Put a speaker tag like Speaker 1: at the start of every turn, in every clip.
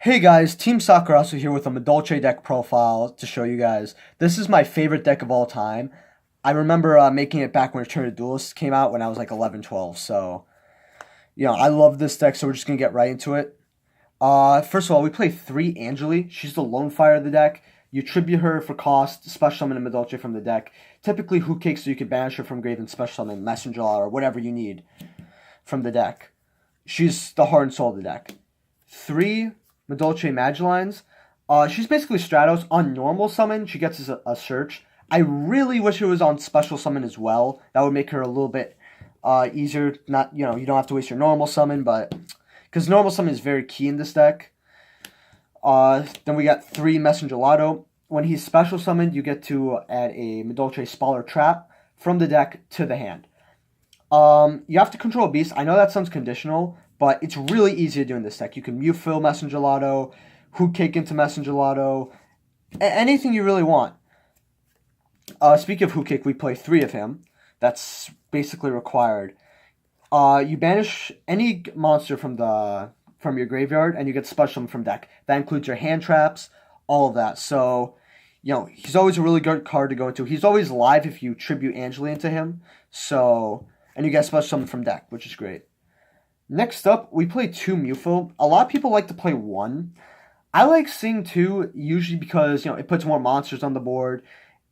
Speaker 1: Hey guys, Team Sakurasu here with a Madolche deck profile to show you guys. This is my favorite deck of all time. I remember making it back when Return to Duelists came out when I was like 11, 12. So, I love this deck, so we're just going to get right into it. First of all, we play 3 Angeli. She's the lone fire of the deck. You tribute her for cost, special summon a Madolche from the deck. Typically Hoot Cake so you can banish her from grave and special summon Messenger or whatever you need from the deck. She's the heart and soul of the deck. 3 Madolche Magellines. She's basically Stratos. On normal summon, she gets a search. I really wish it was on special summon as well. That would make her a little bit easier. Not, you don't have to waste your normal summon, but because normal summon is very key in this deck. Then we got 3 Messenger Lotto. When he's special summoned, you get to add a Madolche Spaller Trap from the deck to the hand. You have to control a beast. I know that sounds conditional, but it's really easy to do in this deck. You can Mute Fill Messenger Lotto, Hoot Cake into Messenger Lotto, anything you really want. Speaking of Hoot Cake, we play 3 of him. That's basically required. You banish any monster from your graveyard, and you get special summon from deck. That includes your hand traps, all of that. So, he's always a really good card to go into. He's always live if you tribute Angeli into him. So, and you get special summon from deck, which is great. Next up, we play 2 Mufo. A lot of people like to play 1. I like seeing 2 usually because, it puts more monsters on the board.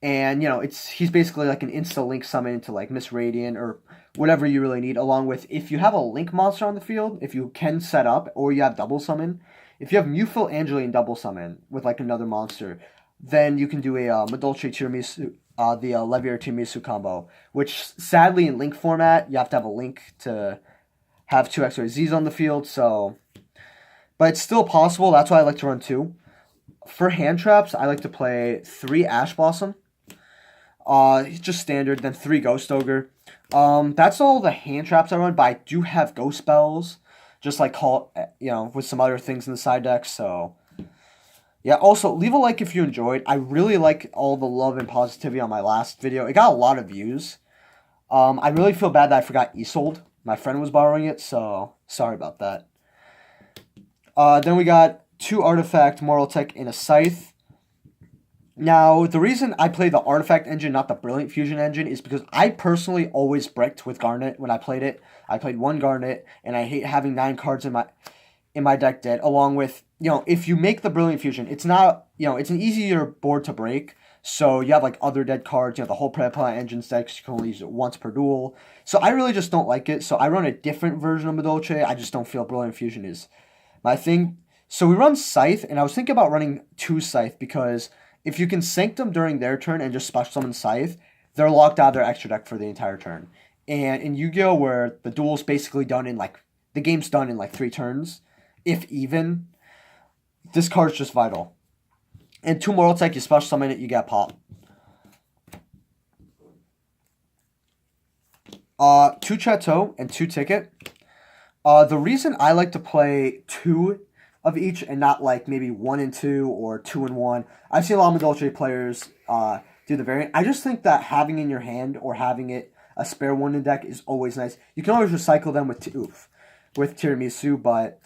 Speaker 1: And, he's basically like an insta-link summon into like Miss Radiant or whatever you really need. Along with, if you have a link monster on the field, if you can set up, or you have double summon. If you have Mufo Angeli and double summon with like another monster, then you can do a Madolche Tiramisu, the Levier Tiramisu combo. Which, sadly, in link format, you have to have a link to have 2 XYZs on the field, so... But it's still possible, that's why I like to run 2. For hand traps, I like to play 3 Ash Blossom. Just standard, then 3 Ghost Ogre. That's all the hand traps I run, but I do have Ghost Spells, just like with some other things in the side deck, so... Yeah, also, leave a like if you enjoyed. I really like all the love and positivity on my last video. It got a lot of views. I really feel bad that I forgot Isolde. My friend was borrowing it, so sorry about that. Then we got 2 Artifact, Moral Tech, and a Scythe. Now, the reason I play the Artifact engine, not the Brilliant Fusion engine, is because I personally always bricked with Garnet when I played it. I played 1 Garnet, and I hate having 9 cards in my deck dead, along with, if you make the Brilliant Fusion, it's not, it's an easier board to break. So you have like other dead cards, the whole Predaplant engine decks, you can only use it once per duel. So I really just don't like it. So I run a different version of Madolche. I just don't feel Brilliant Fusion is my thing. So we run Scythe, and I was thinking about running 2 Scythe because if you can sync them during their turn and just special summon Scythe, they're locked out of their extra deck for the entire turn. And in Yu-Gi-Oh! Where the duel's basically done in the game's done in 3 turns, if even, this card's just vital. And 2 Moral Tech, you special summon it, you get pop. 2 Chateau and 2 Ticket. The reason I like to play 2 of each and not maybe 1 and 2 or 2 and 1. I've seen a lot of Madolche players do the variant. I just think that having in your hand or having it a spare 1 in deck is always nice. You can always recycle them with Tiramisu, but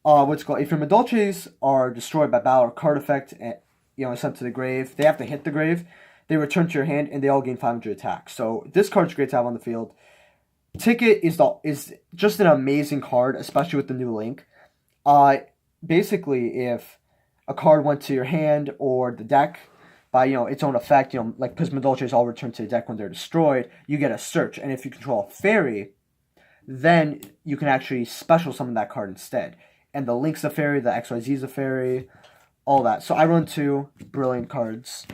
Speaker 1: if your Madolches are destroyed by battle or card effect and sent to the grave, they have to hit the grave. They return to your hand and they all gain 500 attack. So this card's great to have on the field. Ticket is just an amazing card, especially with the new link. Basically, if a card went to your hand or the deck by its own effect, because Madolches all return to the deck when they're destroyed, you get a search. And if you control a fairy, then you can actually special summon that card instead. And the link's a fairy, the XYZ's a fairy, all that. So I run 2 brilliant cards.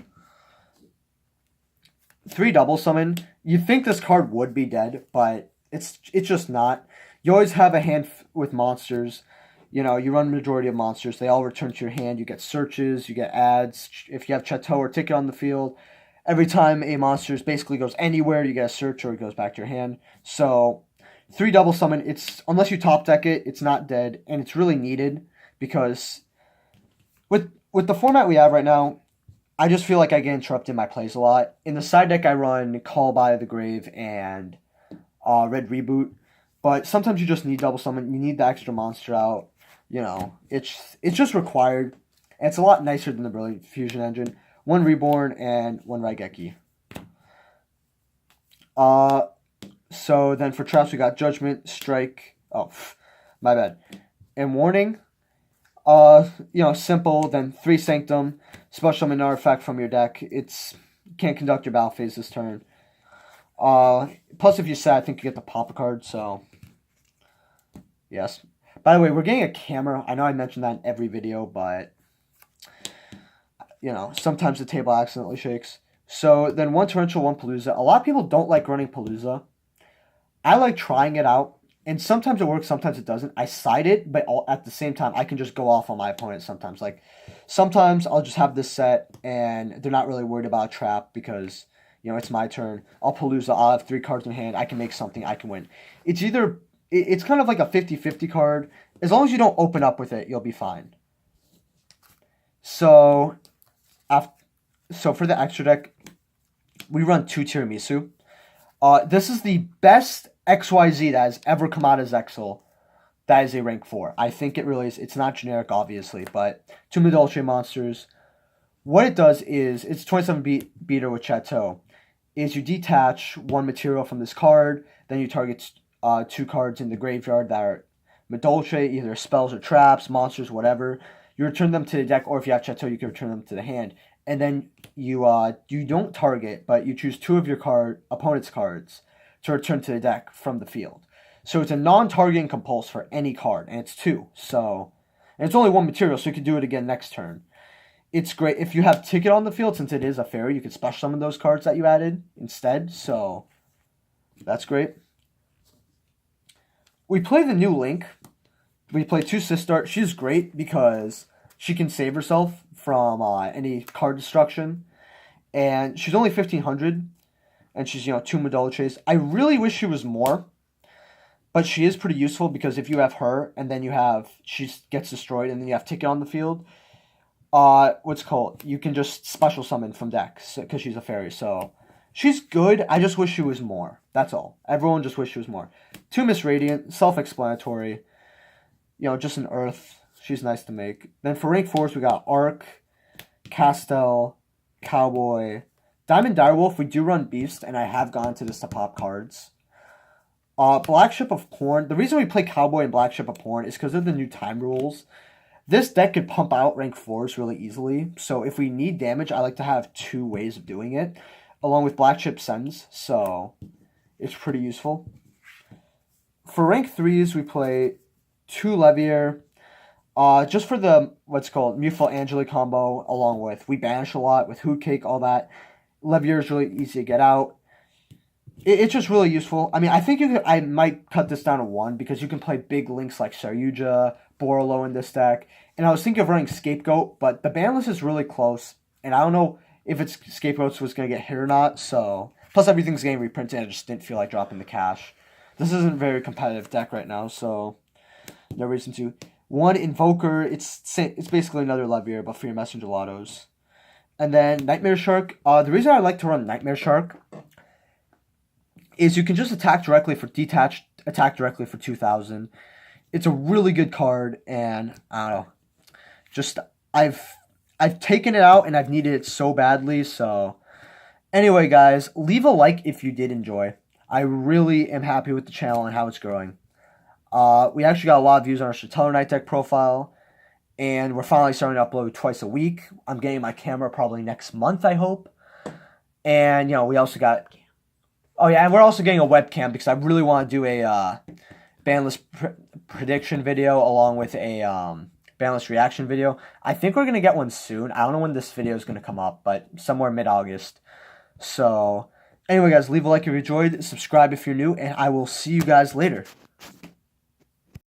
Speaker 1: 3 double summon. You think this card would be dead, but it's just not. You always have a hand with monsters. You run majority of monsters. They all return to your hand. You get searches. You get ads. If you have Chateau or Ticket on the field, every time a monster basically goes anywhere, you get a search or it goes back to your hand. So 3 double summon. Unless you top deck it, it's not dead, and it's really needed because with the format we have right now, I just feel like I get interrupted in my plays a lot. In the side deck, I run Call by the Grave and Red Reboot, but sometimes you just need double summon. You need the extra monster out. You know, it's just required. And it's a lot nicer than the Brilliant Fusion engine. One Reborn and one Raigeki. So then for traps we got Judgment, Strike. Oh, my bad. And Warning. Simple. Then 3 Sanctum. Special summon an artifact from your deck. You can't conduct your battle phase this turn. Plus if you set, I think you get the pop card. So yes. By the way, we're getting a camera. I know I mentioned that in every video, but sometimes the table accidentally shakes. So then 1 Torrential, 1 Palooza. A lot of people don't like running Palooza. I like trying it out, and sometimes it works, sometimes it doesn't. I side it, but at the same time, I can just go off on my opponent sometimes. Like, sometimes I'll just have this set, and they're not really worried about a trap because, it's my turn. I'll Palooza, I'll have 3 cards in hand, I can make something, I can win. It's kind of like a 50-50 card. As long as you don't open up with it, you'll be fine. So for the extra deck, we run 2 Tiramisu. This is the best XYZ that has ever come out as Exil. That is a rank 4. I think it really is. It's not generic, obviously, but 2 Madolche monsters. What it does is, it's 27 beater with Chateau. Is you detach 1 material from this card, then you target 2 cards in the graveyard that are Madolche, either spells or traps, monsters, whatever. You return them to the deck, or if you have Chateau, you can return them to the hand. And then you don't target, but you choose 2 of your opponent's cards to return to the deck from the field. So it's a non-targeting compulse for any card, and it's 2. And it's only 1 material, so you can do it again next turn. It's great. If you have Ticket on the field, since it is a fairy, you can special summon those cards that you added instead, so that's great. We play the new Link. We play 2 Sistar. She's great because she can save herself from any card destruction. And she's only 1,500. And she's, 2 Madolches. I really wish she was more. But she is pretty useful because if you have her and then she gets destroyed and then you have Ticket on the field, you can just special summon from decks because she's a fairy. So she's good. I just wish she was more. That's all. Everyone just wish she was more. 2 Miss Radiant, self-explanatory. Just an Earth. She's nice to make. Then for rank 4s, we got Arc, Castel, Cowboy, Diamond Direwolf. We do run Beast, and I have gone to this to pop cards. Black Ship of Porn. The reason we play Cowboy and Black Ship of Porn is because of the new time rules. This deck could pump out rank 4s really easily. So if we need damage, I like to have 2 ways of doing it, along with Black Ship Sends. So it's pretty useful. For rank 3s, we play 2 Levier. Just for the, Muteful Angeli combo, along with we banish a lot, with Hoot Cake, all that. Levier is really easy to get out. It's just really useful. I mean, I think I might cut this down to 1, because you can play big links like Saryuja, Borolo in this deck. And I was thinking of running Scapegoat, but the ban list is really close, and I don't know if Scapegoats was going to get hit or not, so... Plus, everything's getting reprinted, and I just didn't feel like dropping the cash. This isn't a very competitive deck right now, so no reason to. 1 Invoker, it's basically another Levier, but for your Messenger Lottos. And then Nightmare Shark. The reason I like to run Nightmare Shark is you can just attack directly for 2,000. It's a really good card, and I don't know. Just I've taken it out and I've needed it so badly. So anyway, guys, leave a like if you did enjoy. I really am happy with the channel and how it's growing. We actually got a lot of views on our Chatella Knight deck profile, and we're finally starting to upload twice a week. I'm getting my camera probably next month, I hope. And we also got. Oh yeah, and we're also getting a webcam because I really want to do a ban list prediction video along with a ban list reaction video. I think we're going to get one soon. I don't know when this video is going to come up, but somewhere mid-August. So, anyway guys, leave a like if you enjoyed, subscribe if you're new, and I will see you guys later.